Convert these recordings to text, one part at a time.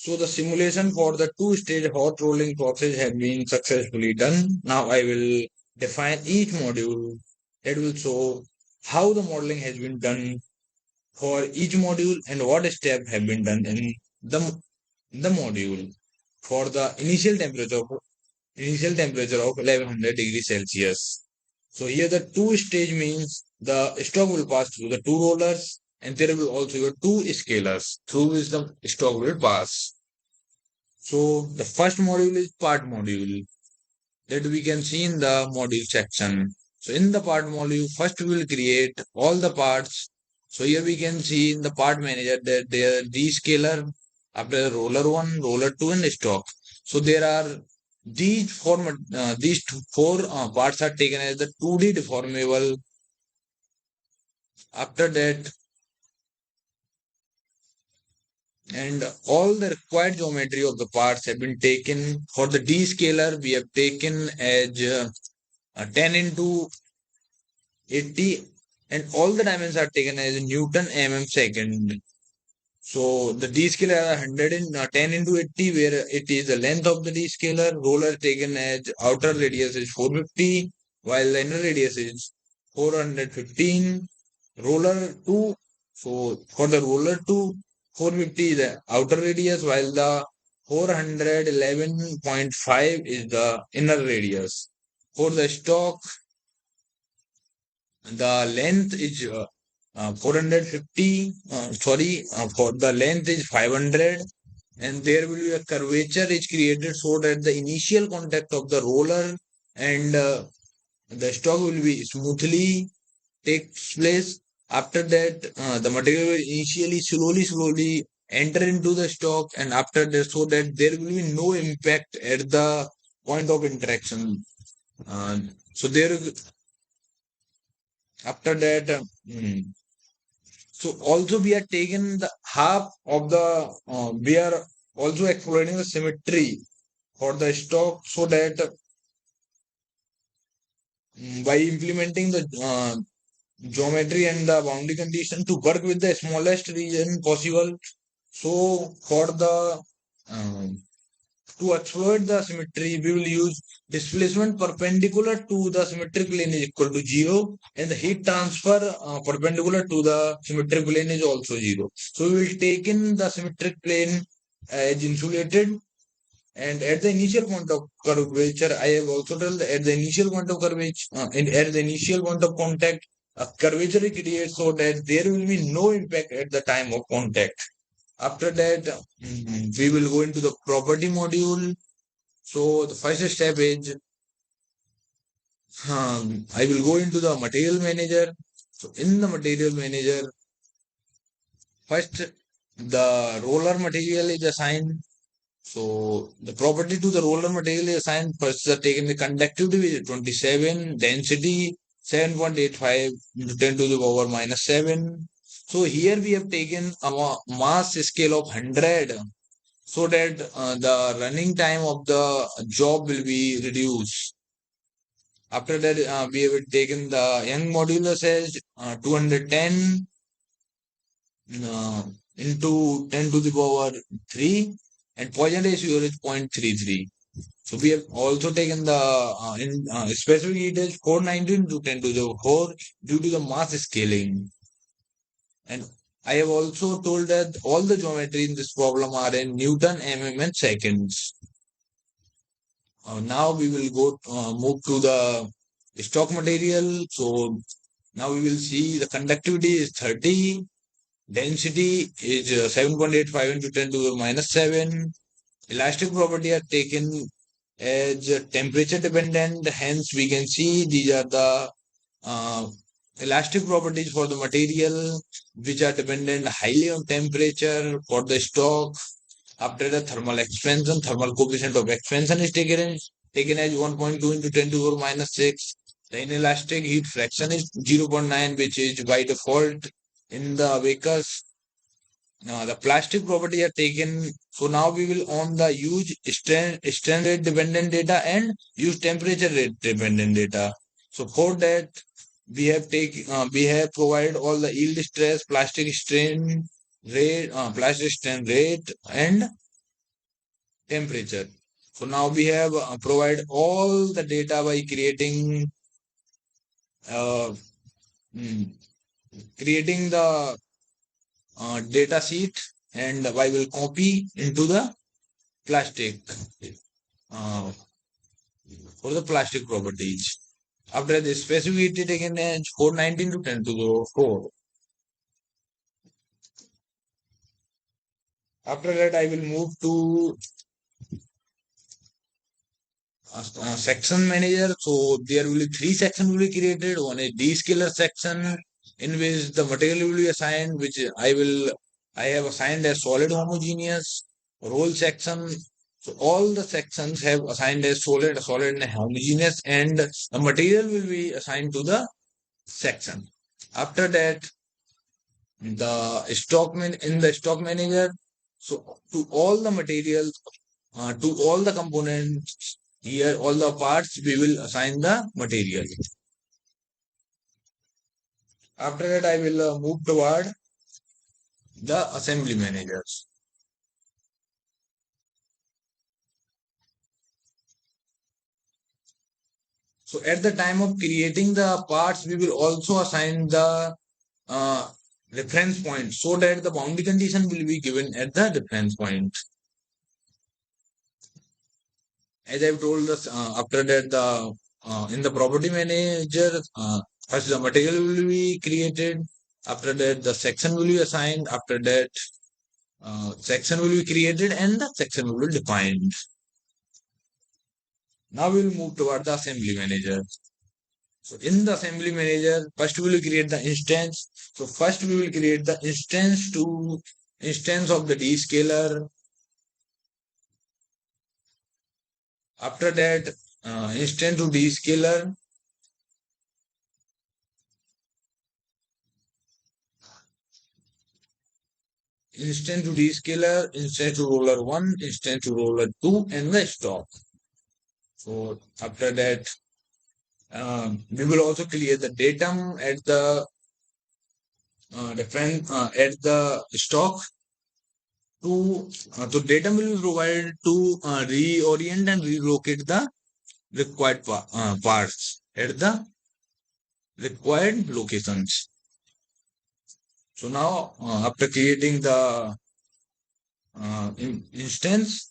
So the simulation for the two-stage hot rolling process has been successfully done. Now I will define each module that will show how the modeling has been done for each module and what steps have been done in the module for the initial temperature of 1100 degrees Celsius. So here the two-stage means the stock will pass through the two rollers and there will also be two scalars through which the stock will pass. So the first module is part module that we can see in the module section. So in the part module, first we will create all the parts. So here we can see in the part manager that there are descaler after roller 1, roller 2 and stock. So there are these four parts are taken as the 2D deformable. After that, and all the required geometry of the parts have been taken. For the descaler, we have taken as 10 into 80 and all the dimensions are taken as Newton mm second. So the D-scalar are 110 into 80 where it is the length of the D-scalar. Roller taken as outer radius is 450 while the inner radius is 415. Roller 2, so for the roller 2, 450 is the outer radius while the 411.5 is the inner radius. For the stock, the length is 450, for the length is 500 and there will be a curvature is created so that the initial contact of the roller and the stock will be smoothly takes place. After that, the material will initially slowly enter into the stock and after that so that there will be no impact at the point of interaction. So there after that so also we are taking the half of the we are also exploring the symmetry for the stock so that by implementing the geometry and the boundary condition to work with the smallest region possible. So for the to exploit the symmetry, we will use displacement perpendicular to the symmetric plane is equal to 0 and the heat transfer perpendicular to the symmetric plane is also 0. So we will take in the symmetric plane as insulated and at the initial point of curvature, I have also told that at the initial point of curvature, at the initial point of contact, a curvature is created so that there will be no impact at the time of contact. After that, we will go into the property module. So the first step is I will go into the material manager. So in the material manager, first the roller material is assigned. So the property to the roller material is assigned. First are taken the conductivity is 27, density 7.85 into 10 to the power minus 7. So here we have taken a mass scale of 100 so that the running time of the job will be reduced. After that, we have taken the young modulus as 210 into 10 to the power 3 and Poisson ratio is 0.33. So we have also taken the specific heat as 419 to 10 to the 4 due to the mass scaling. And I have also told that all the geometry in this problem are in Newton, mm and seconds. Now we will move to the stock material. So now we will see the conductivity is 30, density is 7.85 into 10 to the minus 7. Elastic property are taken as temperature dependent. Hence, we can see these are the elastic properties for the material which are dependent highly on temperature. For the stock, after the thermal expansion, thermal coefficient of expansion is taken as 1.2 into 10 to the power minus 6. The inelastic heat fraction is 0.9, which is by default in the Abaqus. The plastic property are taken. So now we will on the use strain rate dependent data and use temperature rate dependent data. So for that we have provided all the yield stress, plastic strain rate, and temperature. So now we have provide all the data by uh, mm, creating the data sheet, and I will copy into the plastic uh, for the plastic properties. After the specificity taken as 419 to 10 to the 4. After that, I will move to section manager. So there will be three sections will be created. One is descaler section, in which the material will be assigned, which I have assigned as solid homogeneous. Roll section. So all the sections have assigned as solid and homogeneous, and the material will be assigned to the section. After that, in the stock manager, so to all the materials, to all the components here, all the parts, we will assign the material. After that, I will move toward the assembly managers. So at the time of creating the parts, we will also assign the uh, reference point, so that the boundary condition will be given at the reference point. As I've told us, after that, the in the property manager, first the material will be created. After that, the section will be assigned. After that, section will be created and the section will be defined. Now we will move toward the assembly manager. So in the assembly manager, first we will create the instance. So first we will create the instance of the descaler. After that, instance to descaler. Instance to descaler, instance to roller 1, instance to roller 2, and the stock. So after that, we will also clear the datum at the at the stock. So datum will be provided to reorient and relocate the required parts at the required locations. So now, after creating the instance,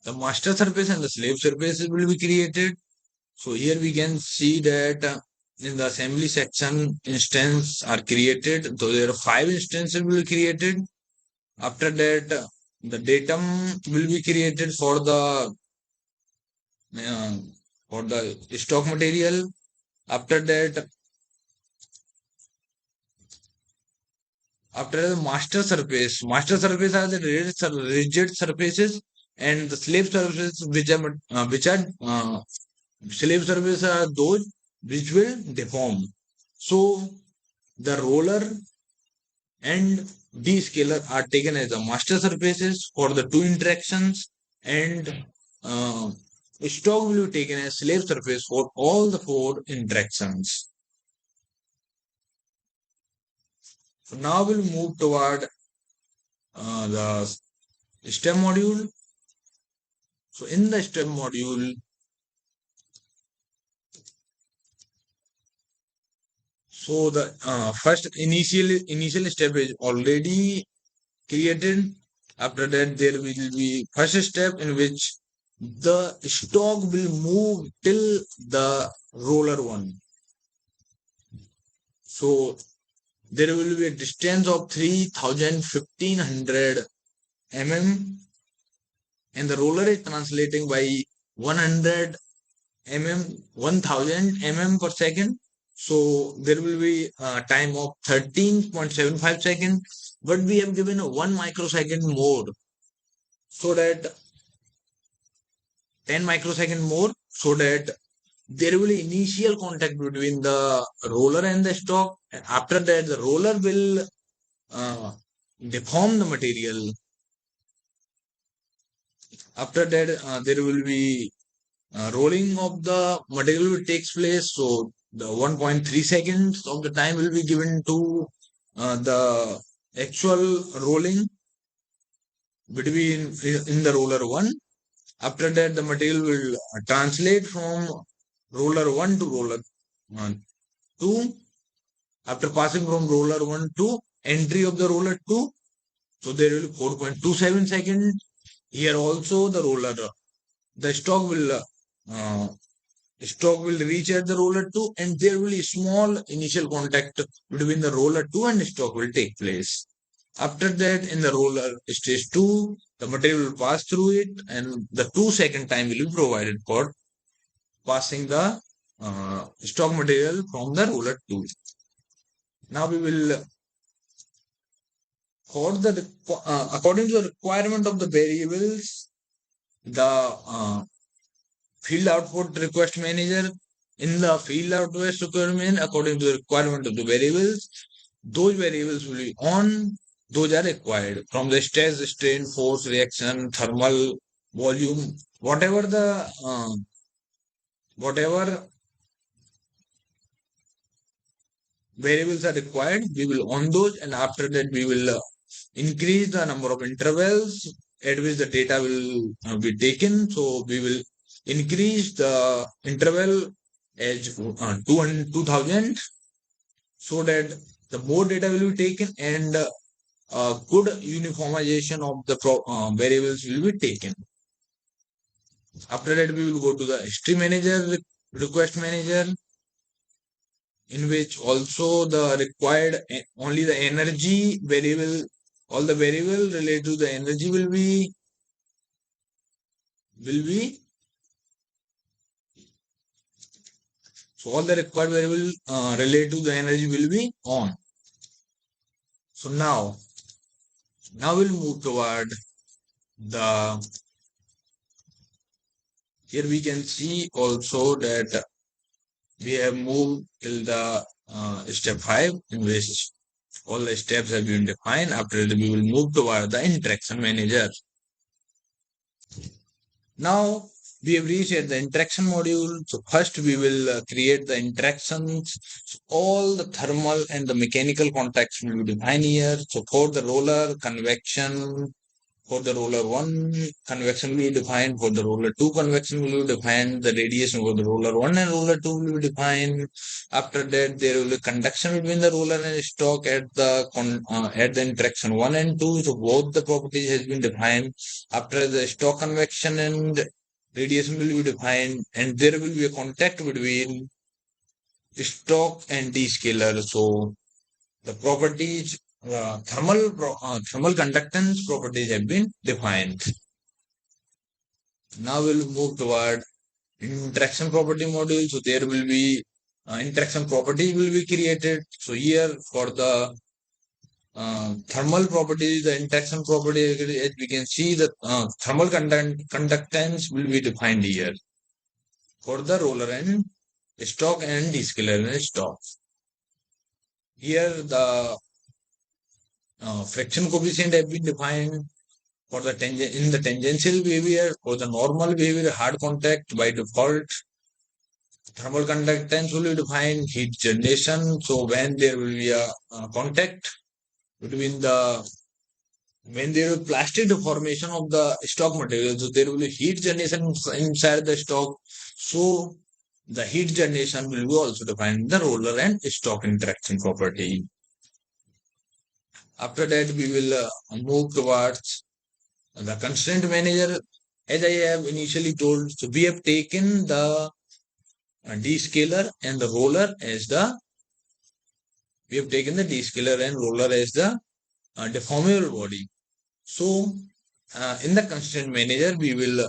the master surface and the slave surfaces will be created. So here we can see that in the assembly section, instances are created. So there are 5 instances will be created. After that, the datum will be created uh, for the stock material. After that, after the master surface are the rigid surfaces, and the slave surfaces which are slave surfaces are those which will deform. So the roller and descaler are taken as the master surfaces for the 2 interactions, and uh, stock will be taken as slave surface for all the 4 interactions. So now we'll move toward the STEM module. So in the STEM module, so the first initial step is already created. After that, there will be first step in which the stock will move till the roller 1. So there will be a distance of 3,1500 mm, and the roller is translating by 100 mm, 1000 mm per second. So there will be a time of 13.75 seconds, but we have given a 1 microsecond more, so that 10 microsecond more, so that there will be initial contact between the roller and the stock. And after that, the roller will uh, deform the material. After that, there will be rolling of the material will takes place. So the 1.3 seconds of the time will be given to the actual rolling between in the roller 1. After that, the material will translate from roller 1 to roller 2. After passing from roller 1 to entry of the roller 2, so there will be 4.27 seconds. Here also the roller, the uh, stock will reach at the roller 2, and there will be small initial contact between the roller 2 and stock will take place. After that, in the roller stage 2, the material will pass through it, and the 2 second time will be provided for passing the stock material from the roller 2. Now we will, according to the requirement of the variables, the field output request manager, in the field output requirement, according to the requirement of the variables, those variables will be on, those are required from the stress, strain, force, reaction, thermal, volume, whatever variables are required, we will on those, and after that we will increase the number of intervals at which the data will be taken. So we will increase the interval as 2000, so that the more data will be taken and good uniformization of the variables will be taken. After that, we will go to the stream manager, request manager, in which also the required only the energy variable, all the variable related to the energy will be so all the required variable related to the energy will be on. So now we'll move toward the, here we can see also that we have moved till the step 5, in which all the steps have been defined. After that, we will move toward the interaction manager. Now we have reached at the interaction module. So first we will create the interactions. So all the thermal and the mechanical contacts will be defined here. So for the roller, convection, for the roller 1, convection will be defined. For the roller 2, convection will be defined. The radiation for the roller 1 and roller 2 will be defined. After that, there will be conduction between the roller and stock at the interaction 1 and 2. So both the properties has been defined. After the stock convection and radiation will be defined, and there will be a contact between stock and descaler. So the properties, thermal conductance properties have been defined. Now we'll move toward interaction property module. So there will be interaction property will be created. So here for the thermal properties, the interaction property, as we can see, the thermal conductance will be defined here for the roller and stock and descaler and stock. Here the friction coefficient have been defined for the in the tangential behavior. For the normal behavior, hard contact by default. Thermal conductance will be defined, heat generation. So when there will be a contact between when there is plastic deformation of the stock material, so there will be heat generation inside the stock. So the heat generation will be also defined in the roller and stock interaction property. After that, we will move towards the constraint manager. As I have initially told, so we have taken the descaler and the roller as the, we have taken the descaler and roller as the deformable body. So in the constraint manager, we will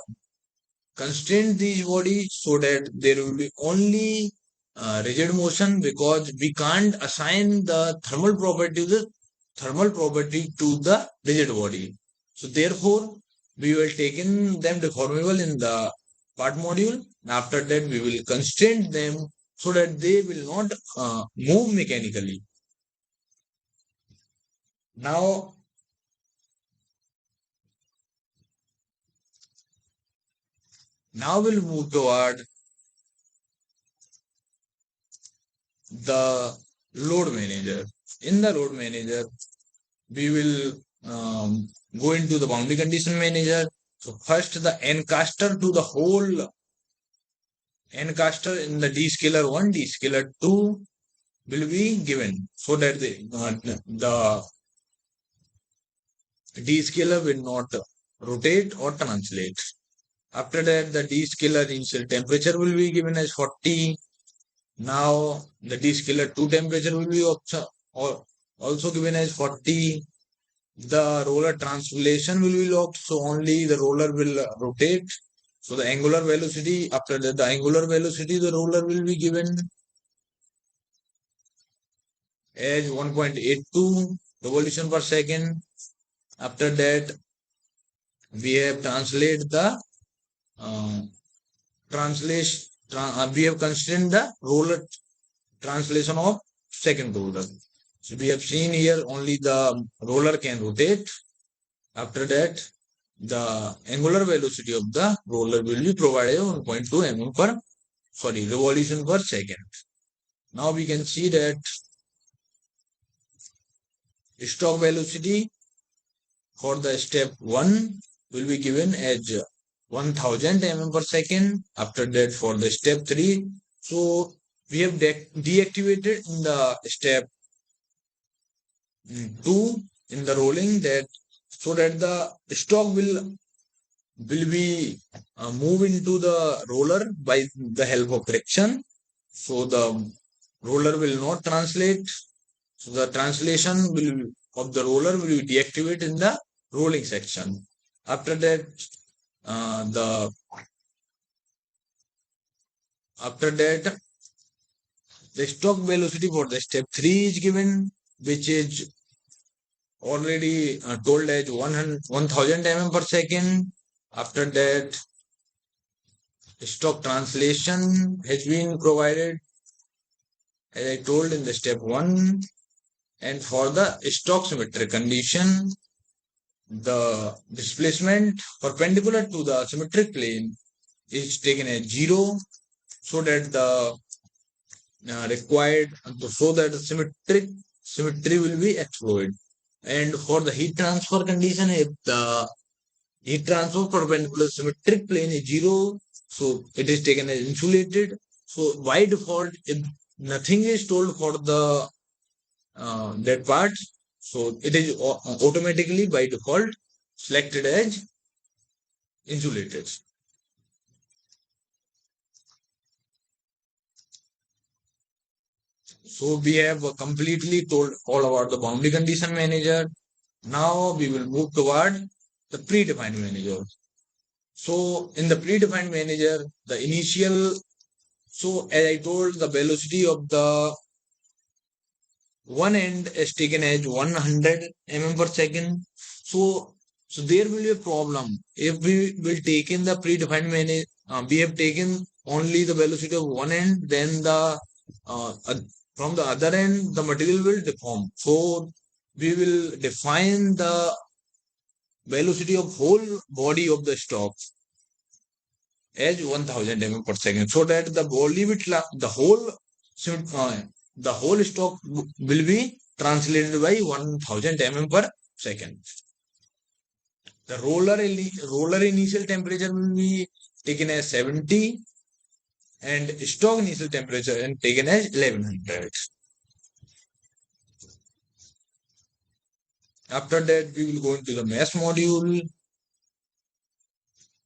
constrain these bodies so that there will be only rigid motion, because we can't assign the thermal property to the rigid body. So therefore, we will taken them deformable in the part module. After that, we will constrain them so that they will not move mechanically. Now we'll move toward the load manager. In the load manager, we will go into the boundary condition manager. So first the ncaster to the whole ncaster in the D scalar 1, D scalar 2 will be given so that the D scalar will not rotate or translate. After that, the D scalar initial temperature will be given as 40. Now, the D scalar 2 temperature will be also given as 40. The roller translation will be locked, so only the roller will rotate. So the angular velocity, after that, the angular velocity, the roller will be given as 1.82 revolution per second. After that, we have translate the we have constrained the roller translation of second roller. So we have seen here only the roller can rotate. After that, the angular velocity of the roller will be provided 1.2 revolution per second. Now we can see that stroke velocity for the step 1 will be given as 1000 mm per second. After that, for the step 3, so we have deactivated in the step 2 in the rolling, that so that the stroke will be move into the roller by the help of friction. So the roller will not translate. So the translation of the roller will be deactivated in the rolling section. After that, the stroke velocity for the step 3 is given, which is already told as 1000 mm per second. After that, stroke translation has been provided, as I told, in the step 1. And for the stroke symmetric condition, the displacement perpendicular to the symmetric plane is taken as 0, so that the required, so that the symmetry will be exploited. And for the heat transfer condition, if the heat transfer perpendicular symmetric plane is 0, so it is taken as insulated. So by default, if nothing is told for the that part, so it is automatically by default selected as insulated. So we have completely told all about the boundary condition manager. Now we will move toward the predefined manager. So in the predefined manager, the initial, so as I told, the velocity of the one end is taken as 100 mm per second. So there will be a problem if we will take in the predefined manager. We have taken only the velocity of one end, then the from the other end the material will deform. So we will define the velocity of whole body of the stroke as 1000 mm per second, so that the body with the whole stroke will be translated by 1000 mm per second. The roller initial temperature will be taken as 70, and stroke initial temperature and taken as 1100. After that, we will go into the mass module.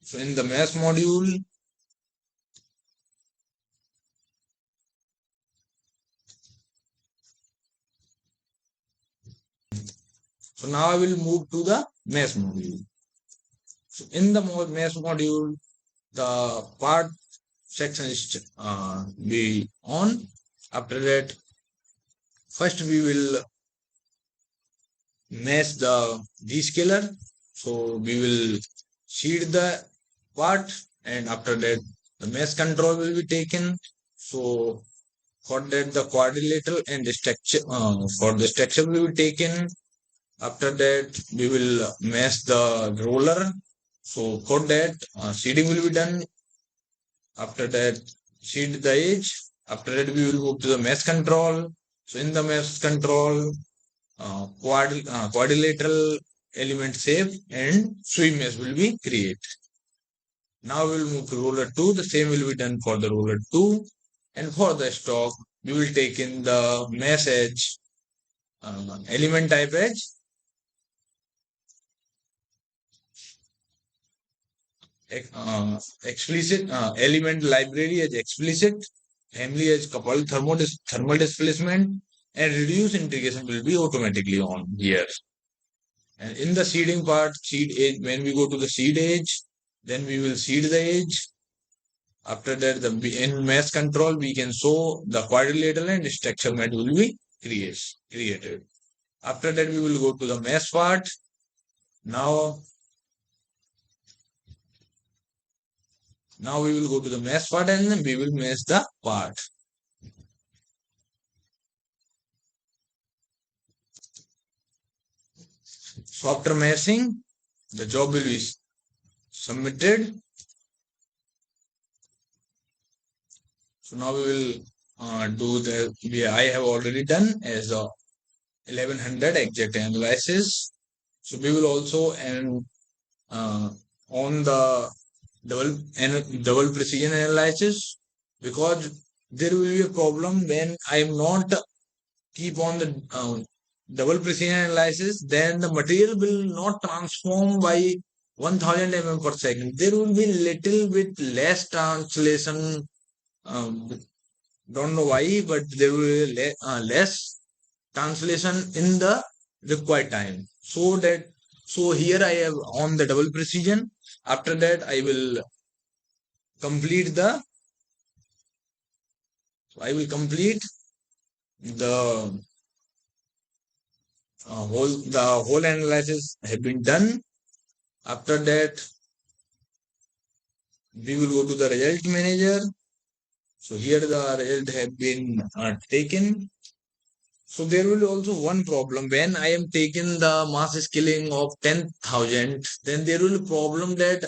So in the mass module, so now I will move to the mass module. So in the mass module, the part section is be on. After that, first we will mesh the D-scalar. So we will sheet the part, and after that the mesh control will be taken. So for that the quadrilateral and the structure for the structure will be taken. After that we will mesh the roller. So for that seeding will be done. After that, seed the edge. After that we will move to the mesh control. So in the mesh control, quadrilateral element shape and sweep mesh will be created. Now we will move to roller 2. The same will be done for the roller 2. And for the stock, we will take in the mesh edge, element type edge, explicit element library as explicit, family as coupled thermal displacement, and reduce integration will be automatically on here. And in the seeding part, seed edge, when we go to the seed edge, then we will seed the edge. After that, in mesh control, we can show the quadrilateral and structure mat will be created. After that, we will go to the mesh part. Now we will go to the mesh part and then we will mesh the part. So after meshing, the job will be submitted. So now we will do I have already done as a 1100 exact analysis. So we will also on the double precision analysis, because there will be a problem when I am not keep on the double precision analysis, then the material will not transform by 1000 mm per second. There will be little bit less translation. Don't know why, but there will be less translation in the required time. So here I have on the double precision. After that, I will complete the the whole analysis have been done. After that, we will go to the result manager. So here the result have been taken. So there will be also one problem when I am taking the mass scaling of 10,000, then there will be problem that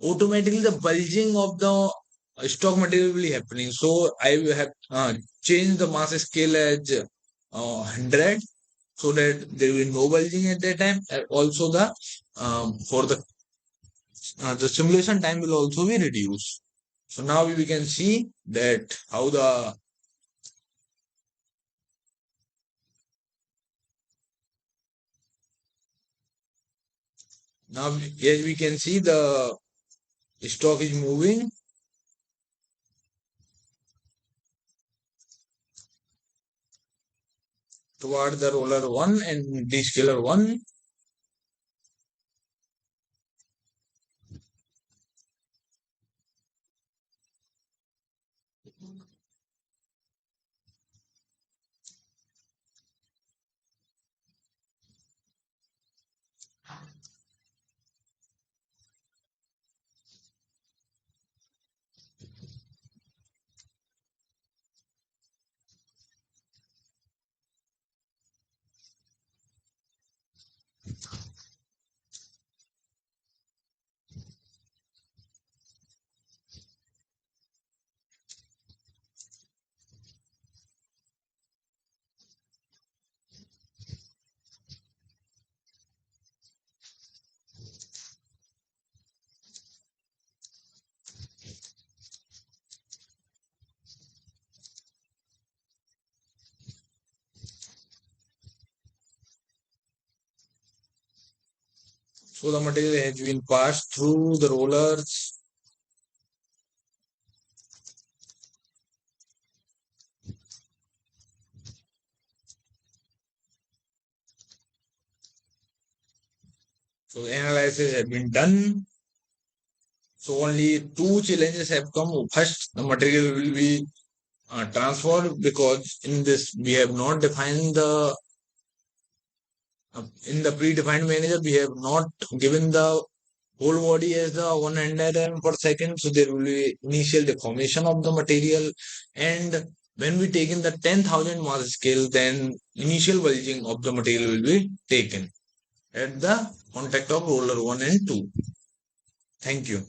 automatically the bulging of the stock material will be happening. So I will have changed the mass scale as 100 so that there will be no bulging at that time. And also for the simulation time will also be reduced. So now we can see that how the now as we can see the stock is moving toward the roller 1 and descaler 1. So the material has been passed through the rollers. So the analysis has been done. So only two challenges have come. First, the material will be transferred, because in this we have not defined the in the predefined manager we have not given the whole body as the 100 mm per second. So there will be initial deformation of the material, and when we take in the 10,000 mass scale, then initial bulging of the material will be taken at the contact of roller 1 and 2. Thank you.